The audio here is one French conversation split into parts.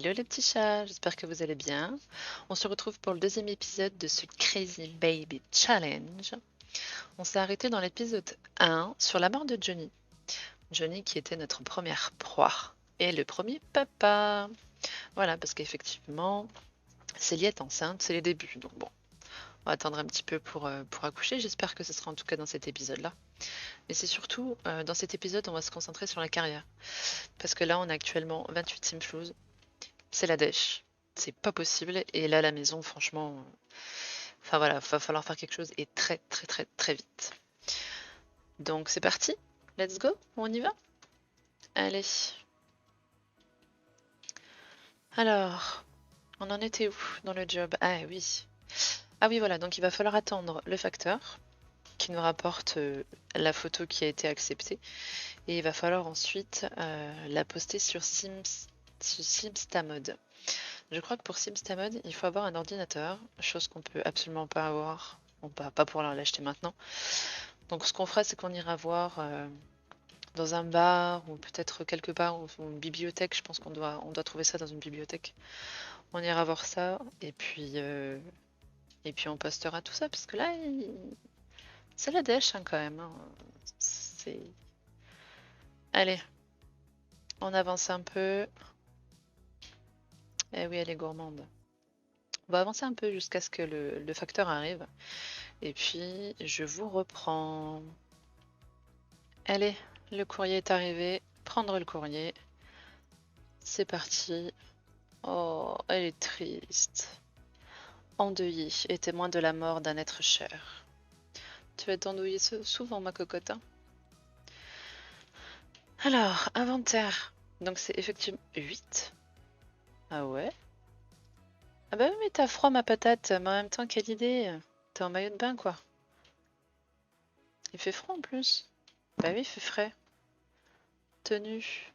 Hello les petits chats, j'espère que vous allez bien. On se retrouve pour le deuxième épisode de ce Crazy Baby Challenge. On s'est arrêté dans l'épisode 1 sur la mort de Johnny. Johnny qui était notre première proie et le premier papa. Voilà, parce qu'effectivement, Célie est enceinte, c'est les débuts. Donc bon, on va attendre un petit peu pour accoucher. J'espère que ce sera en tout cas dans cet épisode-là. Mais c'est surtout, dans cet épisode, on va se concentrer sur la carrière. Parce que là, on a actuellement 28 Simflouz. C'est la dèche. C'est pas possible. Et là, la maison, franchement, enfin voilà, va falloir faire quelque chose et très très très très vite. Donc c'est parti. Let's go. On y va. Allez. Alors, on en était où dans le job? Ah oui. Ah oui, voilà. Donc il va falloir attendre le facteur qui nous rapporte la photo qui a été acceptée. Et il va falloir ensuite la poster sur Simstamod. Je crois que pour Simstamod, il faut avoir un ordinateur, chose qu'on peut absolument pas avoir. On va pas pouvoir l'acheter maintenant. Donc ce qu'on fera, c'est qu'on ira voir dans un bar ou peut-être quelque part ou une bibliothèque. Je pense qu'on doit trouver ça dans une bibliothèque. On ira voir ça et puis on postera tout ça parce que là, c'est la dèche hein, quand même. Hein. C'est... Allez, on avance un peu. Eh oui, elle est gourmande. On va avancer un peu jusqu'à ce que le facteur arrive. Et puis, je vous reprends. Allez, le courrier est arrivé. Prendre le courrier. C'est parti. Oh, elle est triste. Endeuillée et témoin de la mort d'un être cher. Tu vas t'endouiller souvent, ma cocotte. Hein. Alors, inventaire. Donc c'est effectivement 8. Ah ouais? Ah bah oui, mais t'as froid, ma patate. Mais en même temps, quelle idée. T'es en maillot de bain, quoi. Il fait froid en plus. Bah oui, il fait frais. Tenue.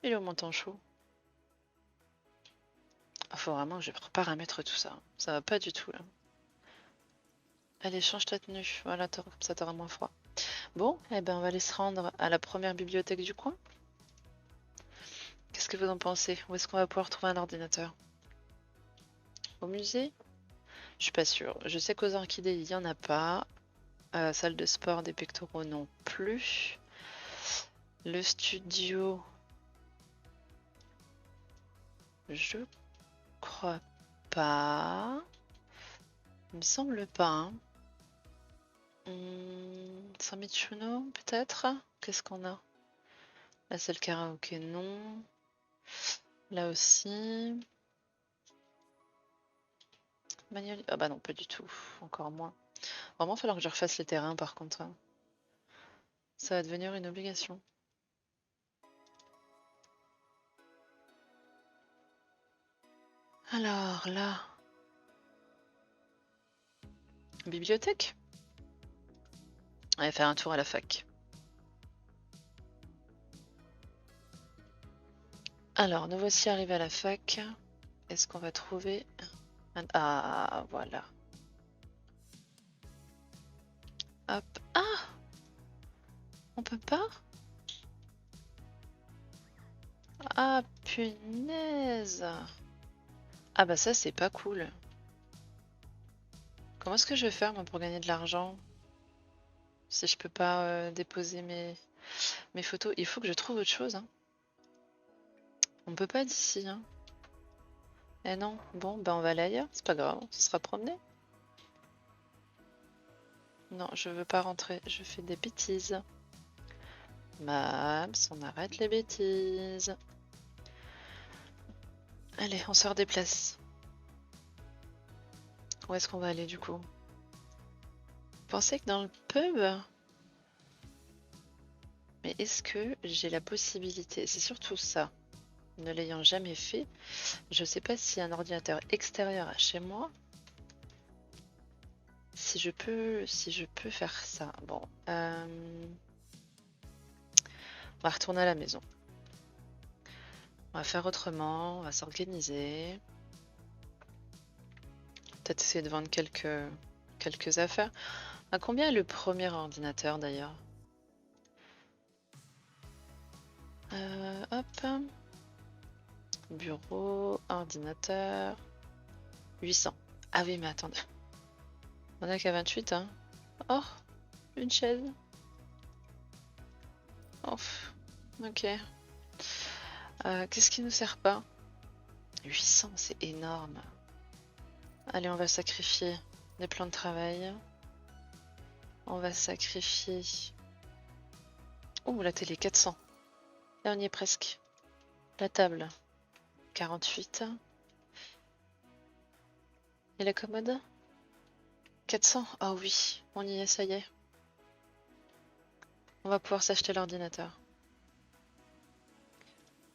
Il est au menton chaud. Ah, faut vraiment que je prépare à mettre tout ça. Ça va pas du tout, là. Allez, change ta tenue. Voilà, comme ça t'auras moins froid. Bon, eh ben on va aller se rendre à la première bibliothèque du coin. Qu'est-ce que vous en pensez? Où est-ce qu'on va pouvoir trouver un ordinateur? Au musée? Je suis pas sûre. Je sais qu'aux orchidées, il n'y en a pas. À la salle de sport des pectoraux non plus. Le studio, je crois pas. Il me semble pas. Hein. San Michuno, peut-être? Qu'est-ce qu'on a? La salle karaoké, non. Là aussi. Manuel... Ah bah non, pas du tout. Encore moins. Vraiment, il va falloir que je refasse les terrains par contre. Hein. Ça va devenir une obligation. Alors là. Bibliothèque? On va faire un tour à la fac. Alors, nous voici arrivés à la fac. Est-ce qu'on va trouver un... Ah, voilà. Hop. Ah! On peut pas? Ah, punaise! Ah bah ça, c'est pas cool. Comment est-ce que je vais faire, moi, pour gagner de l'argent? Si je peux pas déposer mes photos, il faut que je trouve autre chose. Hein. On peut pas d'ici. Hein. Eh non, bon, bah on va aller ailleurs, c'est pas grave, on se sera promené. Non, je veux pas rentrer, je fais des bêtises. Mams, on arrête les bêtises. Allez, on sort des places. Où est-ce qu'on va aller du coup? Pensez que dans le pub? Mais est-ce que j'ai la possibilité? C'est surtout ça. Ne l'ayant jamais fait, je sais pas si un ordinateur extérieur à chez moi, si je peux faire ça. Bon, on va retourner à la maison. On va faire autrement, on va s'organiser. Peut-être essayer de vendre quelques affaires. À combien est le premier ordinateur d'ailleurs? Hop. Bureau, ordinateur, 800. Ah oui, mais attendez. On a qu'à 28, hein. Oh, une chaise. Oh, ok. Qu'est-ce qui nous sert pas? 800, c'est énorme. Allez, on va sacrifier les plans de travail. On va sacrifier... Oh, la télé, 400. Là, on y est presque. La table, 48. Et la commode? 400. Ah oui, on y est, ça y est. On va pouvoir s'acheter l'ordinateur.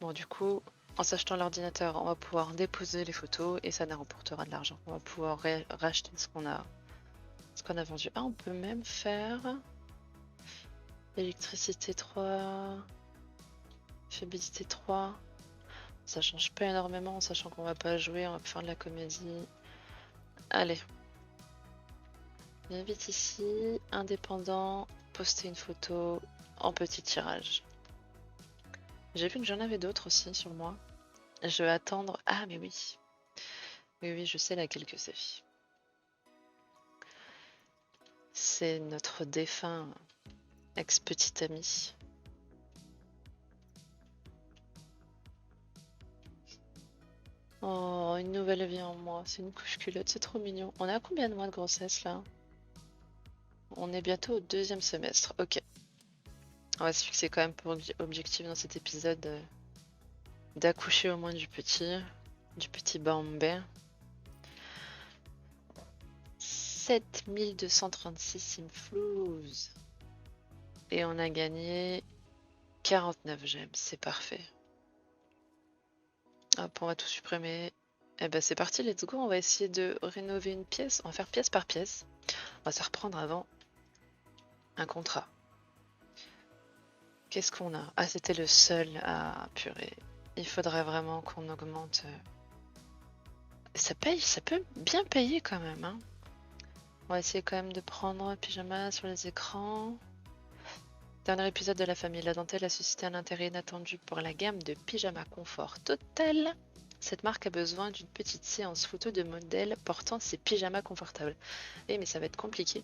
Bon, du coup, en s'achetant l'ordinateur, on va pouvoir déposer les photos et ça nous rapportera de l'argent. On va pouvoir racheter ce qu'on a vendu. Ah, on peut même faire électricité 3, fiabilité 3. Ça change pas énormément en sachant qu'on va pas jouer, on va faire de la comédie. Allez. Viens vite ici, indépendant, poster une photo en petit tirage. J'ai vu que j'en avais d'autres aussi sur moi. Je vais attendre. Ah, mais oui. Oui, je sais laquelle que c'est. C'est notre défunt ex-petit ami. Oh, une nouvelle vie en moi. C'est une couche culotte, c'est trop mignon. On est à combien de mois de grossesse là? On est bientôt au 2e semestre. Ok. On va se fixer quand même pour objectif dans cet épisode d'accoucher au moins du petit Bambé. 7236 inflows. Et on a gagné 49 gemmes, c'est parfait. Hop, on va tout supprimer. Et ben c'est parti, let's go. On va essayer de rénover une pièce. On va faire pièce par pièce. On va se reprendre avant un contrat. Qu'est-ce qu'on a? Ah, c'était le seul à purée. Il faudrait vraiment qu'on augmente. Ça paye, ça peut bien payer quand même. Hein. On va essayer quand même de prendre pyjama sur les écrans. Dernier épisode de la famille La Dentelle a suscité un intérêt inattendu pour la gamme de pyjama confort total. Cette marque a besoin d'une petite séance photo de modèles portant ses pyjamas confortables. Eh mais ça va être compliqué.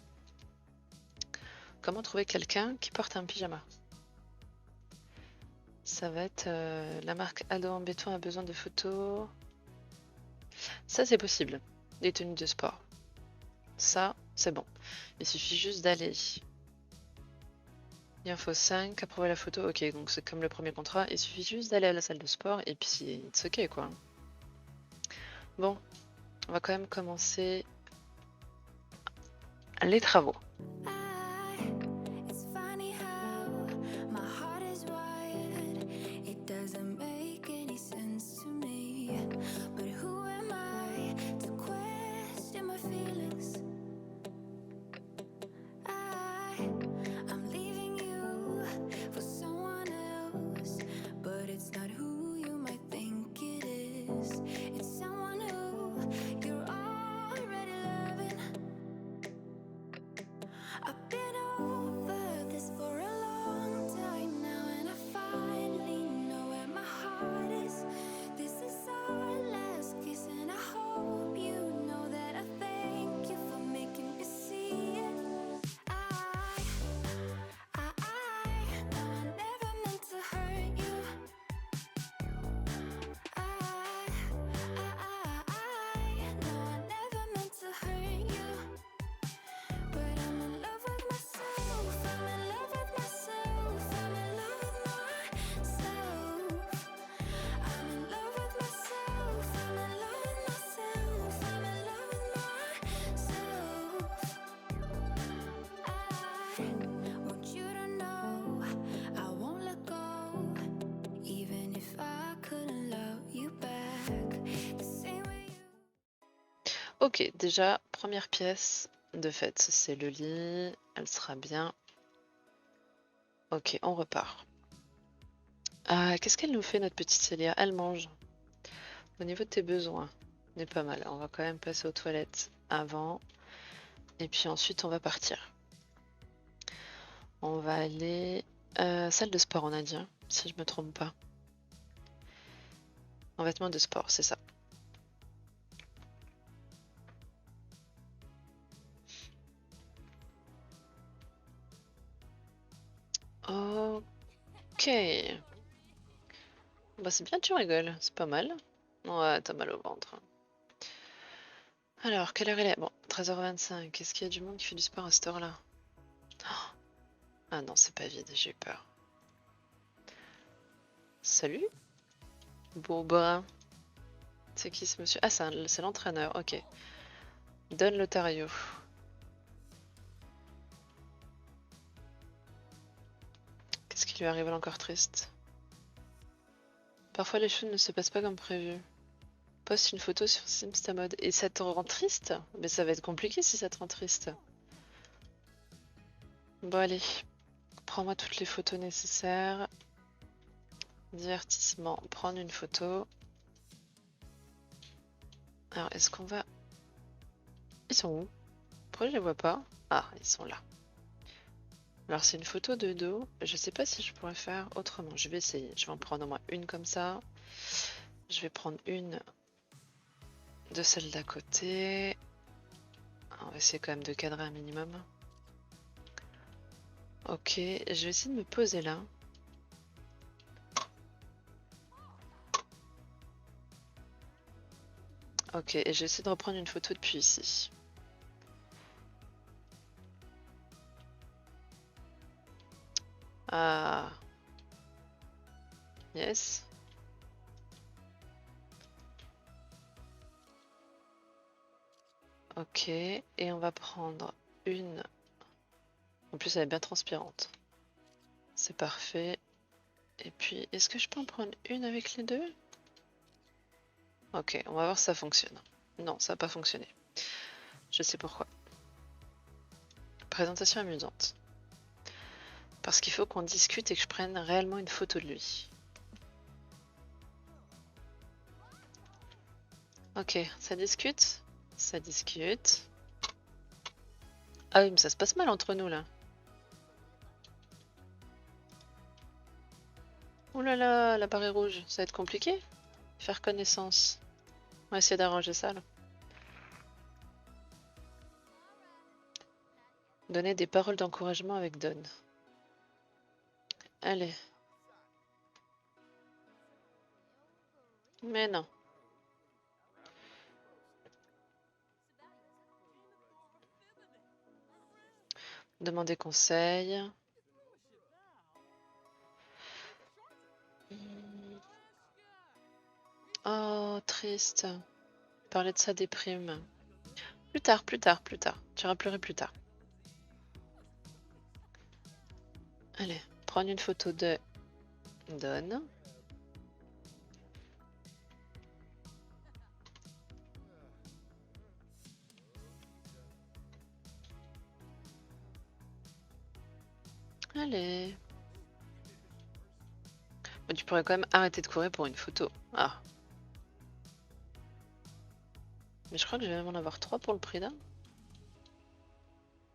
Comment trouver quelqu'un qui porte un pyjama? Ça va être la marque Ado en béton a besoin de photos. Ça c'est possible. Des tenues de sport. Ça c'est bon. Il suffit juste d'aller. Il en faut 5, approuver la photo. Ok, donc c'est comme le premier contrat. Il suffit juste d'aller à la salle de sport et puis c'est ok quoi. Bon, on va quand même commencer les travaux. Ok, déjà, première pièce de fait, c'est le lit, elle sera bien. Ok, on repart. Qu'est-ce qu'elle nous fait notre petite Célia? Elle mange. Au niveau de tes besoins, on est pas mal. On va quand même passer aux toilettes avant. Et puis ensuite, on va partir. On va aller... salle de sport, on a dit, hein, si je me trompe pas. En vêtements de sport, c'est ça. Ok. Bah c'est bien, tu rigoles, c'est pas mal. Ouais, t'as mal au ventre. Alors, quelle heure il est? Bon, 13h25. Est-ce qu'il y a du monde qui fait du sport à cette heure-là? Ah non, c'est pas vide, j'ai eu peur. Salut? Bourba. C'est qui ce monsieur? Ah, c'est l'entraîneur, ok. Don Lotario. Qu'est-ce qui lui arrive encore triste? Parfois les choses ne se passent pas comme prévu. Poste une photo sur Simstamod. Et ça te rend triste? Mais ça va être compliqué si ça te rend triste. Bon allez, prends-moi toutes les photos nécessaires. Divertissement, prendre une photo. Alors est-ce qu'on va... Ils sont où? Pourquoi je les vois pas? Ah, ils sont là. Alors c'est une photo de dos. Je sais pas si je pourrais faire autrement. Je vais essayer. Je vais en prendre au moins une comme ça. Je vais prendre une de celle d'à côté. On va essayer quand même de cadrer un minimum. Ok, je vais essayer de me poser là. Ok, et je vais essayer de reprendre une photo depuis ici. Ah. Yes. Ok, et on va prendre une. En plus, elle est bien transpirante. C'est parfait. Et puis, est-ce que je peux en prendre une avec les deux? Ok, on va voir si ça fonctionne. Non, ça n'a pas fonctionné. Je sais pourquoi. Présentation amusante. Parce qu'il faut qu'on discute et que je prenne réellement une photo de lui. Ok, ça discute? Ça discute. Ah oui, mais ça se passe mal entre nous là. Ouh là là, la barre est rouge, ça va être compliqué. Faire connaissance. On va essayer d'arranger ça là. Donner des paroles d'encouragement avec Don. Allez. Mais non. Demander conseil. Oh, triste. Parler de ça déprime. Plus tard, plus tard, plus tard. Tu iras pleurer plus tard. Allez, prendre une photo de Don. Allez. Bon, tu pourrais quand même arrêter de courir pour une photo. Ah. Mais je crois que je vais même en avoir 3 pour le prix d'un.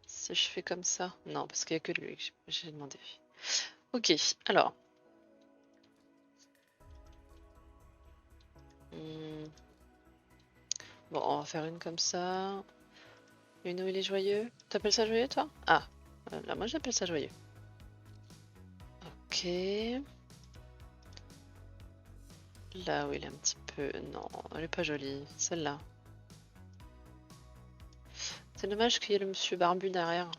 Si je fais comme ça. Non, parce qu'il n'y a que lui que j'ai demandé. Ok, alors. Bon, on va faire une comme ça. Une où il est joyeux. T'appelles ça joyeux, toi? Ah, là, moi j'appelle ça joyeux. Ok. Là où il est un petit peu... Non, elle est pas jolie. Celle-là. C'est dommage qu'il y ait le monsieur barbu derrière.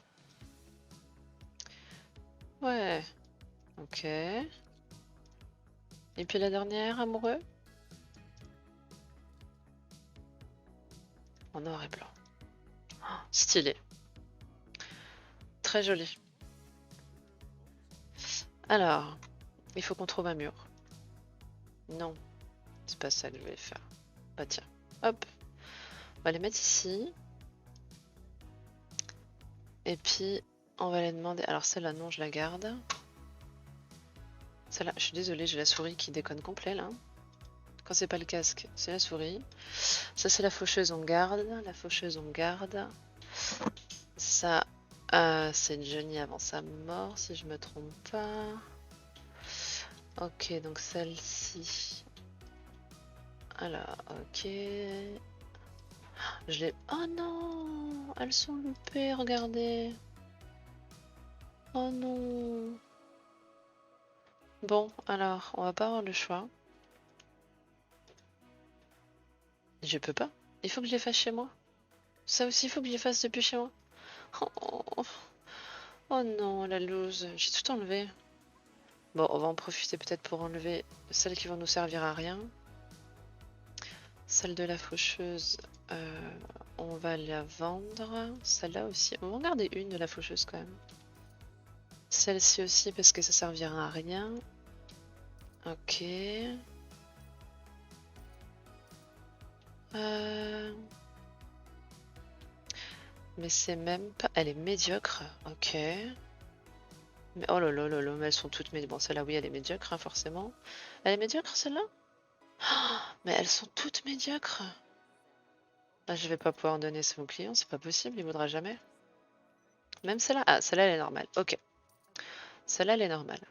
Ouais. Ok. Et puis la dernière, amoureux? En noir et blanc. Oh, stylé. Très joli. Alors, il faut qu'on trouve un mur. Non, c'est pas ça que je vais faire. Bah tiens, hop. On va les mettre ici. Et puis, on va les demander... Alors celle-là, non, je la garde. Celle-là, je suis désolée, j'ai la souris qui déconne complet, là. Quand c'est pas le casque, c'est la souris. Ça, c'est la faucheuse, on garde. La faucheuse, on garde. Ça, c'est Johnny avant sa mort, si je me trompe pas. Ok, donc celle-ci, Alors, ok. Je l'ai... Oh non! Elles sont loupées, regardez. Oh non! Bon, alors, on va pas avoir le choix. Je peux pas. Il faut que je les fasse chez moi. Ça aussi, il faut que je les fasse depuis chez moi. Oh, oh non, la loose. J'ai tout enlevé. Bon, on va en profiter peut-être pour enlever celles qui vont nous servir à rien. Celle de la faucheuse, on va la vendre. Celle-là aussi. On va en garder une de la faucheuse quand même. Celle-ci aussi parce que ça servira à rien. Ok. Mais c'est même pas... Elle est médiocre. Ok. Mais oh là là là là, mais elles sont toutes médiocres. Bon, celle-là, oui, elle est médiocre, hein, forcément. Elle est médiocre, celle-là? Mais elles sont toutes médiocres. Ah, je vais pas pouvoir en donner ça au client, c'est pas possible, il voudra jamais. Même celle-là? Ah, celle-là, elle est normale. Ok. Celle-là, elle est normale.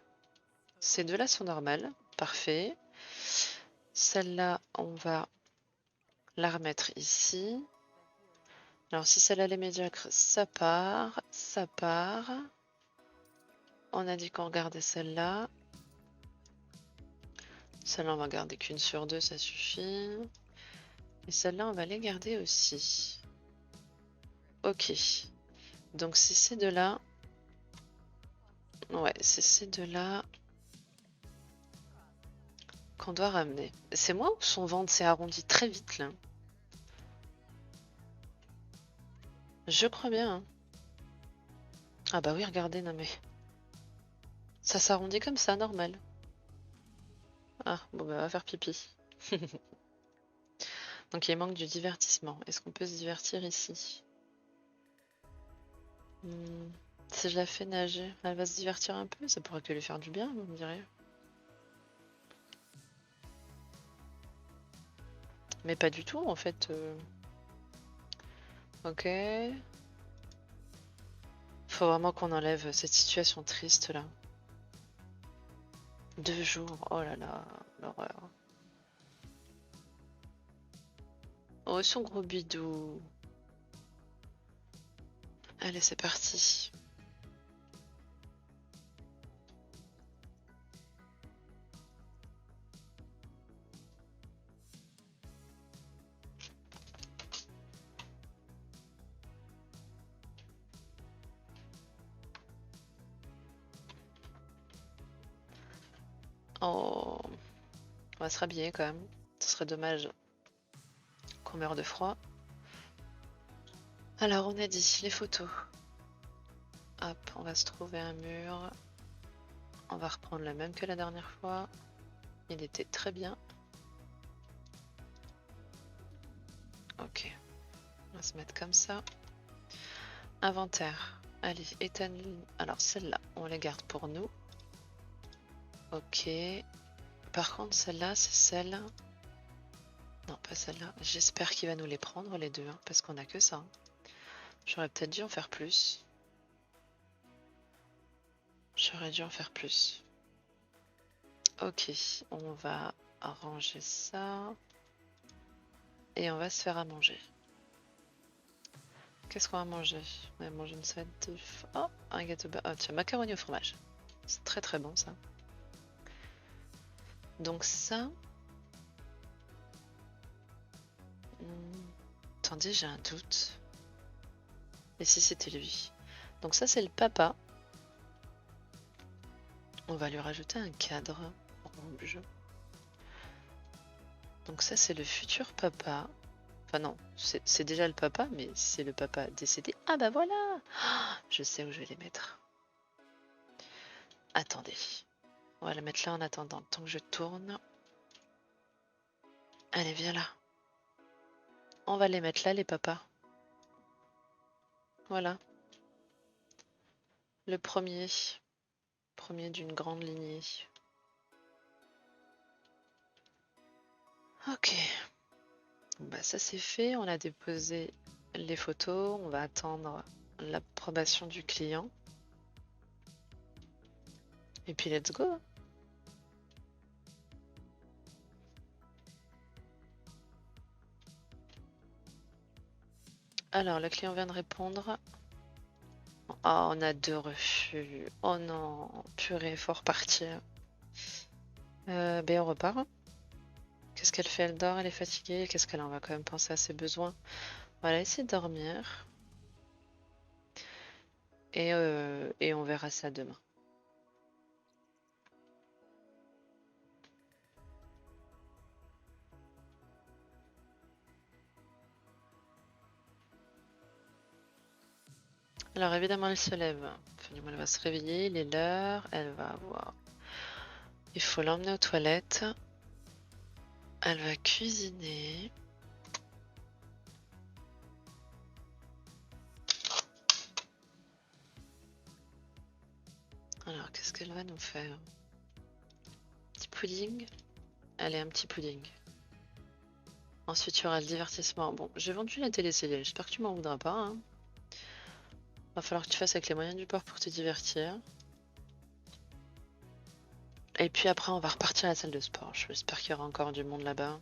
Ces deux-là sont normales. Parfait. Celle-là, on va la remettre ici. Alors, si celle-là, elle est médiocre, ça part. Ça part. On a dit qu'on regardait celle-là. Celle-là, on va garder qu'une sur deux, ça suffit. Et celle-là, on va les garder aussi. Ok. Donc, c'est ces deux-là. Ouais, c'est ces deux-là qu'on doit ramener. C'est moi ou son ventre s'est arrondi très vite, là? Je crois bien, hein. Ah bah oui, regardez, non mais... Ça s'arrondit comme ça, normal. Ah, bon bah, on va faire pipi. Donc il manque du divertissement. Est-ce qu'on peut se divertir ici? Si je la fais nager, elle va se divertir un peu? Ça pourrait que lui faire du bien, vous me direz. Mais pas du tout, en fait. Ok. Faut vraiment qu'on enlève cette situation triste, là. 2 jours, oh là là, l'horreur. Oh, son gros bidou. Allez, c'est parti. Oh, on va se rhabiller quand même. Ce serait dommage qu'on meure de froid. Alors, on a dit les photos. Hop, on va se trouver un mur. On va reprendre le même que la dernière fois. Il était très bien. Ok, on va se mettre comme ça. Inventaire. Allez, Ethan. Alors celle-là, on la garde pour nous. Ok. Par contre, celle-là, c'est celle... Non, pas celle-là. J'espère qu'il va nous les prendre, les deux, hein, parce qu'on a que ça. J'aurais peut-être dû en faire plus. J'aurais dû en faire plus. Ok, on va ranger ça. Et on va se faire à manger. Qu'est-ce qu'on va manger? On va manger une salade de... Oh, un gâteau... Oh, tiens, macaroni au fromage. C'est très très bon, ça. Donc ça... Attendez, j'ai un doute. Et si c'était lui? Donc ça, c'est le papa. On va lui rajouter un cadre rouge. Donc ça, c'est le futur papa. Enfin non, c'est déjà le papa, mais c'est le papa décédé. Ah bah voilà! Je sais où je vais les mettre. Attendez. On va les mettre là en attendant. Tant que je tourne. Allez, viens là. On va les mettre là, les papas. Voilà. Le premier. Premier d'une grande lignée. Ok. Bah ça c'est fait. On a déposé les photos. On va attendre l'approbation du client. Et puis let's go. Alors, le client vient de répondre. Oh, on a 2 refus. Oh non, purée, faut repartir. Ben on repart, hein. Qu'est-ce qu'elle fait? Elle dort, elle est fatiguée. Qu'est-ce qu'elle en va quand même penser à ses besoins? On va la laisser dormir. Et on verra ça demain. Alors évidemment, elle se lève. Enfin, du moins, elle va se réveiller. Il est l'heure. Elle va avoir. Il faut l'emmener aux toilettes. Elle va cuisiner. Alors, qu'est-ce qu'elle va nous faire? Petit pudding. Allez, un petit pudding. Ensuite, il y aura le divertissement. Bon, j'ai vendu la télé, Céline. J'espère que tu m'en voudras pas, hein. Va falloir que tu fasses avec les moyens du bord pour te divertir. Et puis après, on va repartir à la salle de sport. J'espère qu'il y aura encore du monde là-bas.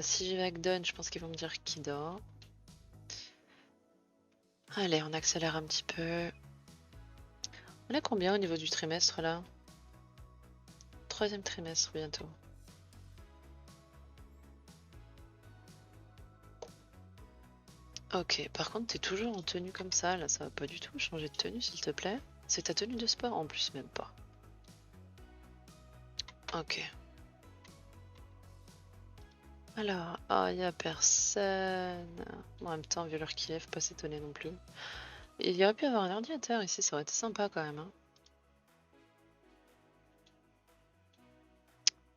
Si j'y vais avec Don, je pense qu'ils vont me dire qui dort. Allez, on accélère un petit peu. On est combien au niveau du trimestre là? 3e trimestre bientôt. Ok, par contre, t'es toujours en tenue comme ça, là, ça va pas du tout changer de tenue, s'il te plaît. C'est ta tenue de sport en plus, même pas. Ok. Alors, oh, y a personne. En même temps, vu l'heure qu'il est, faut pas s'étonner non plus. Il y aurait pu avoir un ordinateur ici, ça aurait été sympa quand même, hein.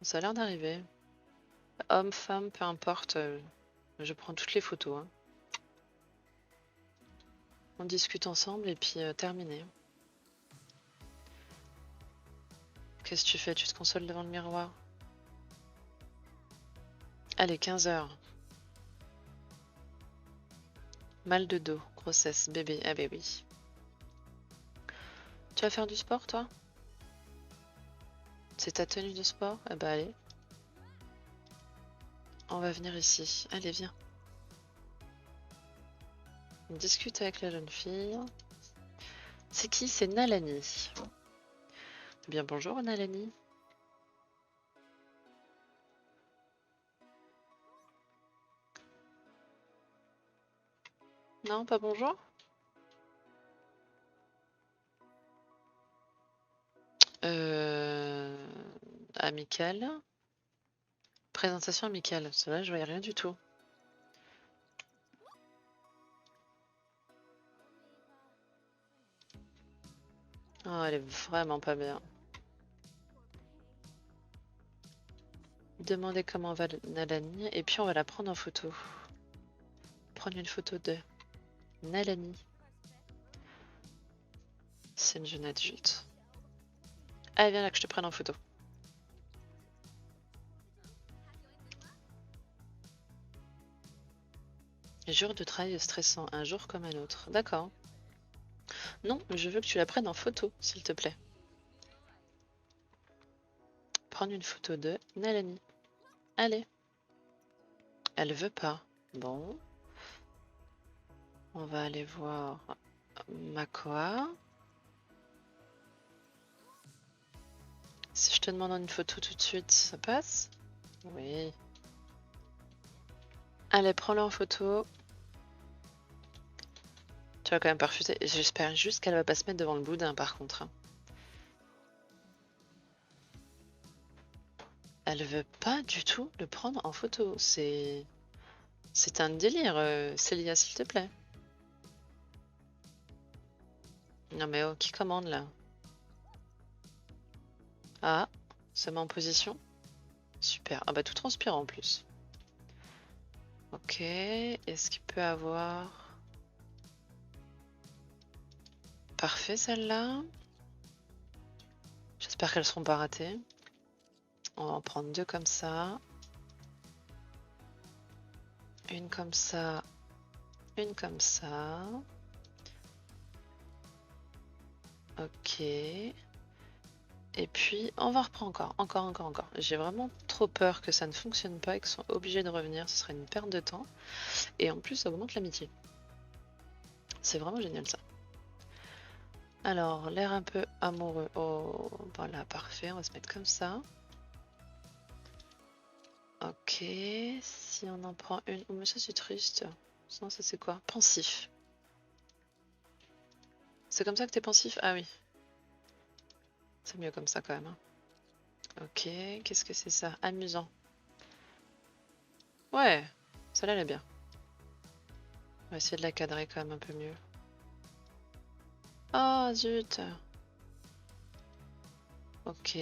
Ça a l'air d'arriver. Homme, femme, peu importe, je prends toutes les photos, hein. On discute ensemble et puis terminé. Qu'est-ce que tu fais? Tu te consoles devant le miroir? Allez, 15 heures. Mal de dos, grossesse, bébé. Ah bah oui. Tu vas faire du sport, toi? C'est ta tenue de sport? Ah bah allez. On va venir ici. Allez, viens. On discute avec la jeune fille. C'est qui? C'est Nalani. Eh bien, bonjour, Nalani. Non, pas bonjour? Amical. Présentation amicale. Cela, je voyais rien du tout. Oh, elle est vraiment pas bien. Demandez comment va Nalani et puis on va la prendre en photo. Prendre une photo de Nalani. C'est une jeune adulte. Allez, viens là que je te prenne en photo. Jour de travail stressant, un jour comme un autre. D'accord. Non, je veux que tu la prennes en photo, s'il te plaît. Prendre une photo de Nalani. Allez. Elle veut pas. Bon. On va aller voir Makoa. Si je te demande une photo tout de suite, ça passe? Oui. Allez, prends-la en photo. Tu vas quand même pas refuser. J'espère juste qu'elle va pas se mettre devant le boudin par contre, hein. Elle veut pas du tout le prendre en photo. C'est un délire, Célia, s'il te plaît. Non mais oh, qui commande là? Ah, ça met en position. Super. Ah bah tout transpire en plus. Ok, est-ce qu'il peut avoir... Parfait celle-là. J'espère qu'elles seront pas ratées. On va en prendre 2 comme ça. Une comme ça. Une comme ça. Ok. Et puis, on va reprendre encore. Encore. J'ai vraiment trop peur que ça ne fonctionne pas et qu'ils sont obligés de revenir. Ce serait une perte de temps. Et en plus, ça augmente l'amitié. C'est vraiment génial ça. Alors, l'air un peu amoureux. Oh, voilà, parfait. On va se mettre comme ça. Ok, si on en prend une. Oh, mais ça c'est triste. Sinon, ça c'est quoi? Pensif. C'est comme ça que t'es pensif? Ah oui. C'est mieux comme ça quand même. Hein. Ok, qu'est-ce que c'est ça? Amusant. Ouais, celle-là elle est bien. On va essayer de la cadrer quand même un peu mieux. Oh zut! Ok.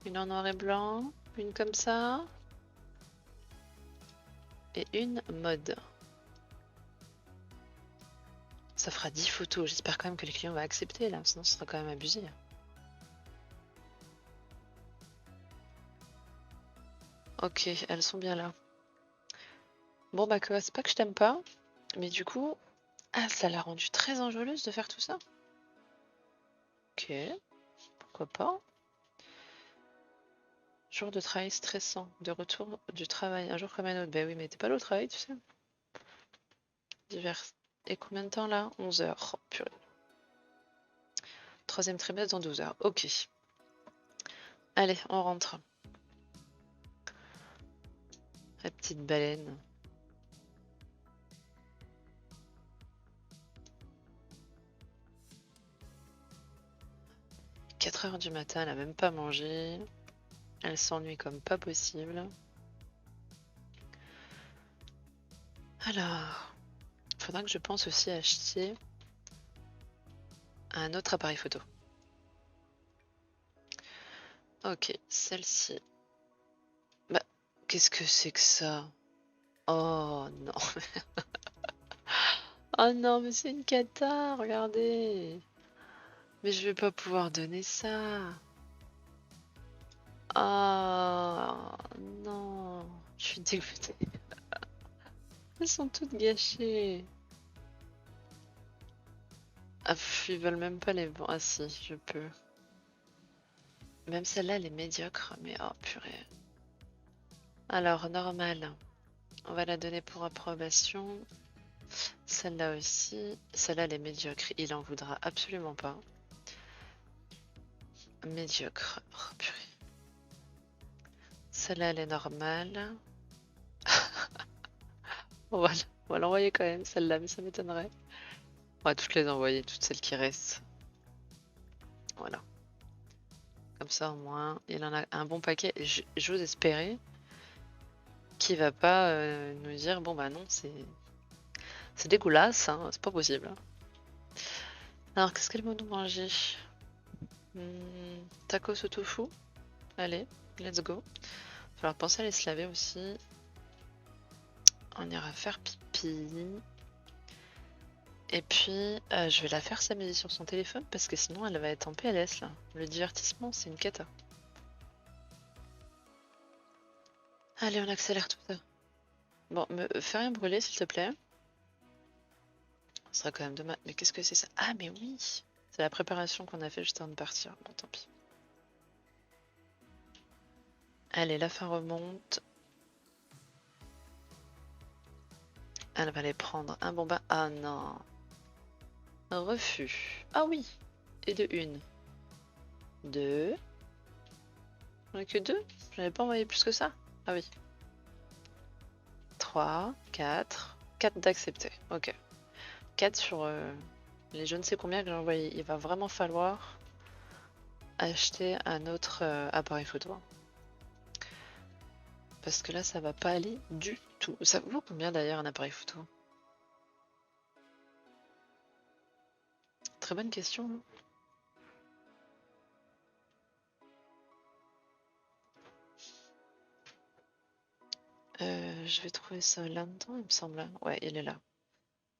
Une en noir et blanc, une comme ça. Et une mode. Ça fera 10 photos. J'espère quand même que les clients vont accepter là, sinon ce sera quand même abusé. Ok, elles sont bien là. Bon bah que c'est pas que je t'aime pas, mais du coup, ah ça l'a rendu très enjôleuse de faire tout ça. Ok, pourquoi pas. Jour de travail stressant, de retour du travail, un jour comme un autre. Ben oui, mais t'es pas là au travail, tu sais. Divers. Et combien de temps là? 11 heures. Oh, purée. Troisième trimestre dans 12 heures. Ok. Allez, on rentre. La petite baleine. 4 heures du matin, elle a même pas mangé. Elle s'ennuie comme pas possible. Alors, faudra que je pense aussi à acheter un autre appareil photo. Ok, celle-ci. Bah, qu'est-ce que c'est que ça? Oh non. Oh non, mais c'est une cata, regardez. Mais je vais pas pouvoir donner ça. Ah non, je suis dégoûtée. Elles sont toutes gâchées. Ah, ils veulent même pas les vendre. Ah si, je peux. Même celle-là, elle est médiocre, mais oh purée. Alors, normal. On va la donner pour approbation. Celle-là aussi. Celle-là, elle est médiocre. Il en voudra absolument pas. Médiocre. Oh purée. Celle-là, elle est normale. On va l'envoyer quand même, celle-là, mais ça m'étonnerait. On va toutes les envoyer, toutes celles qui restent. Voilà. Comme ça, au moins, il en a un bon paquet. J'ose espérer qu'il va pas nous dire bon bah non, c'est dégueulasse, hein, c'est pas possible. Alors, qu'est-ce qu'elle va nous manger? Tacos au tofu. Allez, let's go. Il va falloir penser à les se laver aussi. On ira faire pipi. Et puis, je vais la faire s'amuser sur son téléphone parce que sinon elle va être en PLS là. Le divertissement, c'est une cata. Allez, on accélère tout ça. Bon, me fais rien brûler s'il te plaît. Ce sera quand même dommage. Mais qu'est-ce que c'est ça? Ah, mais oui! C'est la préparation qu'on a fait juste avant de partir. Bon, tant pis. Allez, la fin remonte. Elle va aller prendre un bon bain. Ah non. Refus. Ah oui. Et de une. Deux. On a que deux? J'en avais pas envoyé plus que ça? Ah oui. 3, 4. 4 d'accepter. Ok. 4 sur les je ne sais combien que j'ai envoyé. Il va vraiment falloir acheter un autre appareil photo. Parce que là, ça va pas aller du tout. Ça vaut combien d'ailleurs un appareil photo? Très bonne question. Hein. Je vais trouver ça là-dedans, il me semble. Ouais, il est là.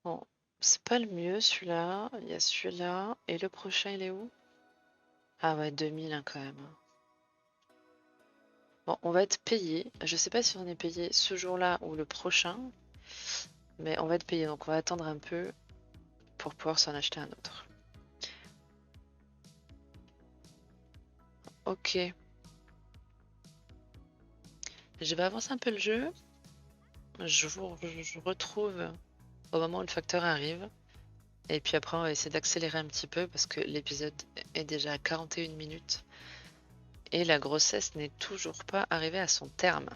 Bon, c'est pas le mieux celui-là. Il y a celui-là. Et le prochain, il est où? Ah ouais, 2000 hein, quand même. Bon, on va être payé. Je sais pas si on est payé ce jour-là ou le prochain. Mais on va être payé, donc on va attendre un peu pour pouvoir s'en acheter un autre. Ok. Je vais avancer un peu le jeu. Je retrouve au moment où le facteur arrive. Et puis après, on va essayer d'accélérer un petit peu parce que l'épisode est déjà à 41 minutes. Et la grossesse n'est toujours pas arrivée à son terme.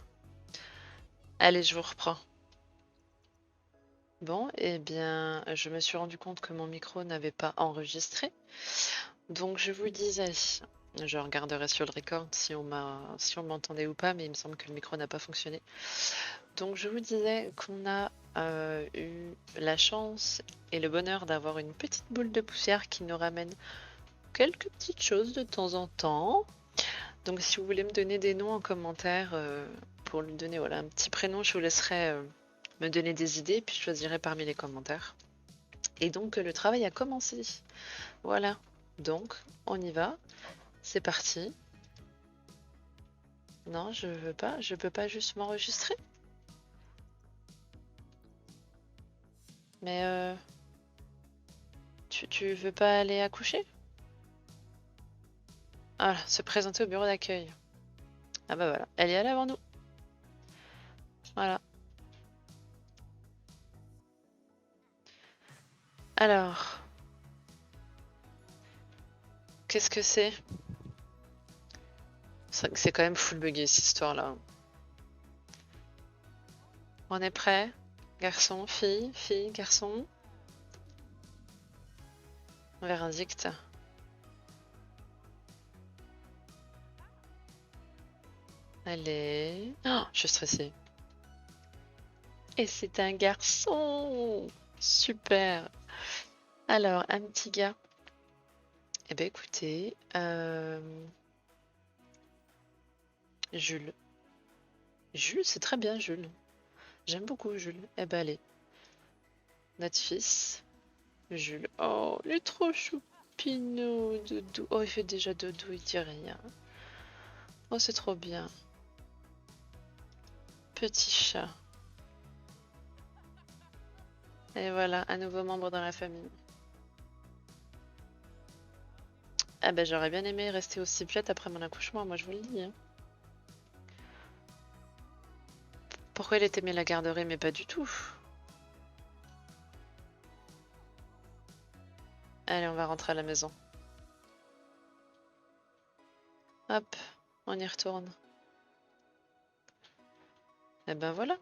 Allez, je vous reprends. Bon, eh bien, je me suis rendu compte que mon micro n'avait pas enregistré. Donc, je vous disais, je regarderai sur le record si on m'entendait ou pas, mais il me semble que le micro n'a pas fonctionné. Donc, je vous disais qu'on a eu la chance et le bonheur d'avoir une petite boule de poussière qui nous ramène quelques petites choses de temps en temps. Donc, si vous voulez me donner des noms en commentaire pour lui donner voilà, un petit prénom, je vous laisserai me donner des idées, puis je choisirai parmi les commentaires. Et donc, le travail a commencé. Voilà. Donc, on y va. C'est parti. Non, je veux pas. Je peux pas juste m'enregistrer. Mais tu veux pas aller accoucher? Ah, se présenter au bureau d'accueil. Ah bah voilà, elle est allée avant nous. Voilà. Alors, qu'est-ce que c'est? C'est quand même full buggé cette histoire-là. On est prêt? Garçon, fille, fille, garçon. Verdict. Allez. Oh, je suis stressée. Et c'est un garçon! Super! Alors, un petit gars. Eh ben écoutez, Jules. Jules, c'est très bien, Jules. J'aime beaucoup Jules. Eh ben allez. Notre fils, Jules. Oh, il est trop choupinou, doudou. Oh, il fait déjà doudou, il dit rien. Oh, c'est trop bien. Petit chat. Et voilà, un nouveau membre dans la famille. Ah ben j'aurais bien aimé rester aussi piète après mon accouchement, moi je vous le dis. Hein. Pourquoi il était mis à la garderie, mais pas du tout. Allez, on va rentrer à la maison. Hop, on y retourne. Et ben voilà,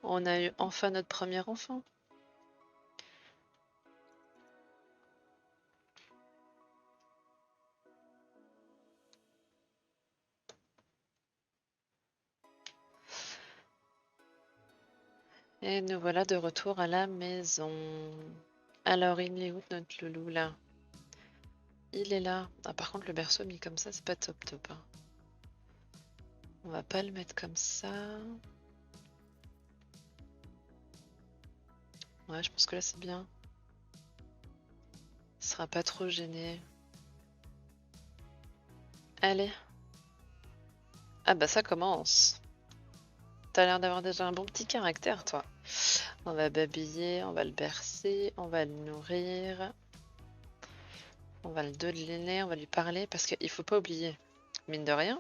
on a eu enfin notre premier enfant. Et nous voilà de retour à la maison. Alors, il est où notre loulou là? Il est là. Ah, par contre, le berceau mis comme ça, c'est pas top top. Hein. On va pas le mettre comme ça. Ouais, je pense que là c'est bien. Il sera pas trop gêné. Allez. Ah bah ça commence. T'as l'air d'avoir déjà un bon petit caractère, toi. On va babiller, on va le bercer, on va le nourrir. On va le dodeliner, on va lui parler, parce qu'il faut pas oublier, mine de rien,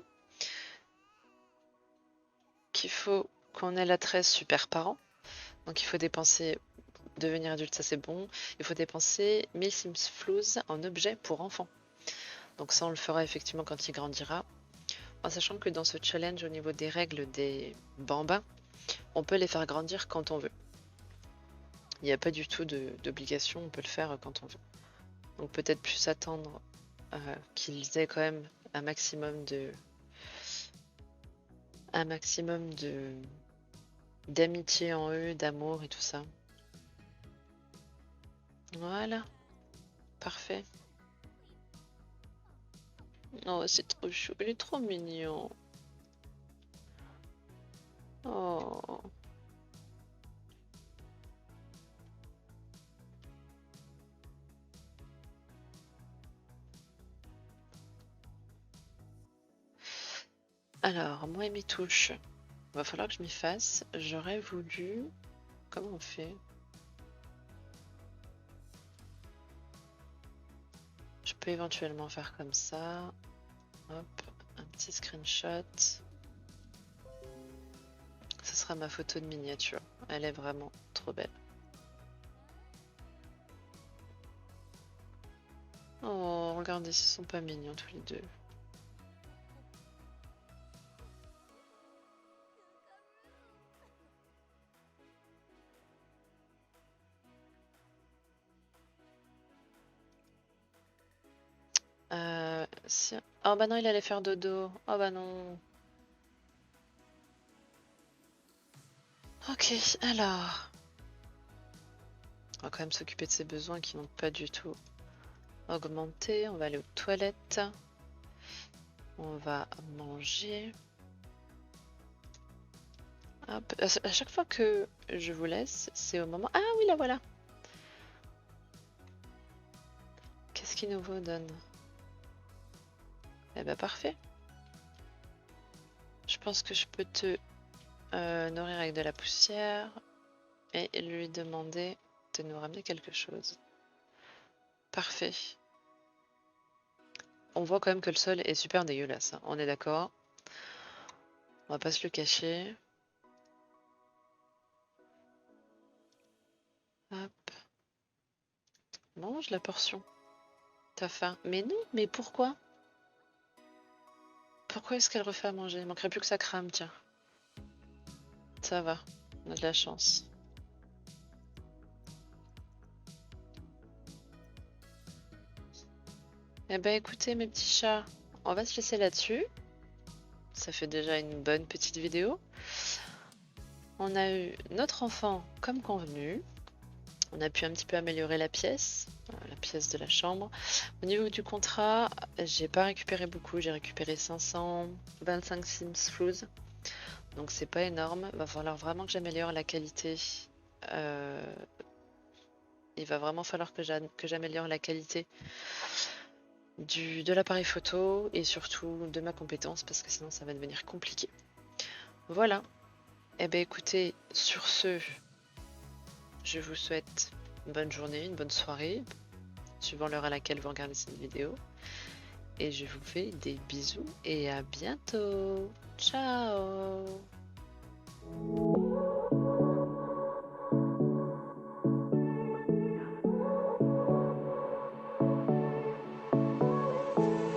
qu'il faut qu'on ait la 13 super parent. Donc il faut dépenser, devenir adulte, ça c'est bon. Il faut dépenser 1000 Sims Flows en objets pour enfants. Donc ça on le fera effectivement quand il grandira. En sachant que dans ce challenge au niveau des règles des bambins, on peut les faire grandir quand on veut. Il n'y a pas du tout d'obligation, on peut le faire quand on veut. Donc peut-être plus attendre qu'ils aient quand même un maximum d'amitié en eux, d'amour et tout ça. Voilà, parfait. Oh, c'est trop chou, il est trop mignon. Oh. Alors, moi et mes touches. Va falloir que je m'y fasse. J'aurais voulu... Comment on fait? Je peux éventuellement faire comme ça. Hop, un petit screenshot. sera ma photo de miniature. Elle est vraiment trop belle. Oh, regardez, ils sont pas mignons tous les deux. Si... Oh bah non, il allait faire dodo. Oh bah non. Ok, alors... On va quand même s'occuper de ses besoins qui n'ont pas du tout augmenté. On va aller aux toilettes. On va manger. Hop. À chaque fois que je vous laisse, c'est au moment... Ah oui, la voilà. Qu'est-ce qu'il nous donne? Eh bah parfait. Je pense que je peux te nourrir avec de la poussière et lui demander de nous ramener quelque chose. Parfait. On voit quand même que le sol est super dégueulasse, hein. On est d'accord. On va pas se le cacher. Hop. Mange la portion. T'as faim. Mais non, mais pourquoi? Pourquoi est-ce qu'elle refait à manger? Il manquerait plus que ça crame, tiens. Ça va, on a de la chance. Eh ben écoutez mes petits chats, on va se laisser là-dessus. Ça fait déjà une bonne petite vidéo. On a eu notre enfant comme convenu. On a pu un petit peu améliorer la pièce de la chambre. Au niveau du contrat, j'ai pas récupéré beaucoup, j'ai récupéré 525 Sims Flows. Donc c'est pas énorme, va falloir vraiment que j'améliore la qualité. Il va vraiment falloir que j'améliore la qualité de l'appareil photo et surtout de ma compétence parce que sinon ça va devenir compliqué. Voilà. Eh bien écoutez, sur ce, je vous souhaite une bonne journée, une bonne soirée, suivant l'heure à laquelle vous regardez cette vidéo. Et je vous fais des bisous et à bientôt. Ciao.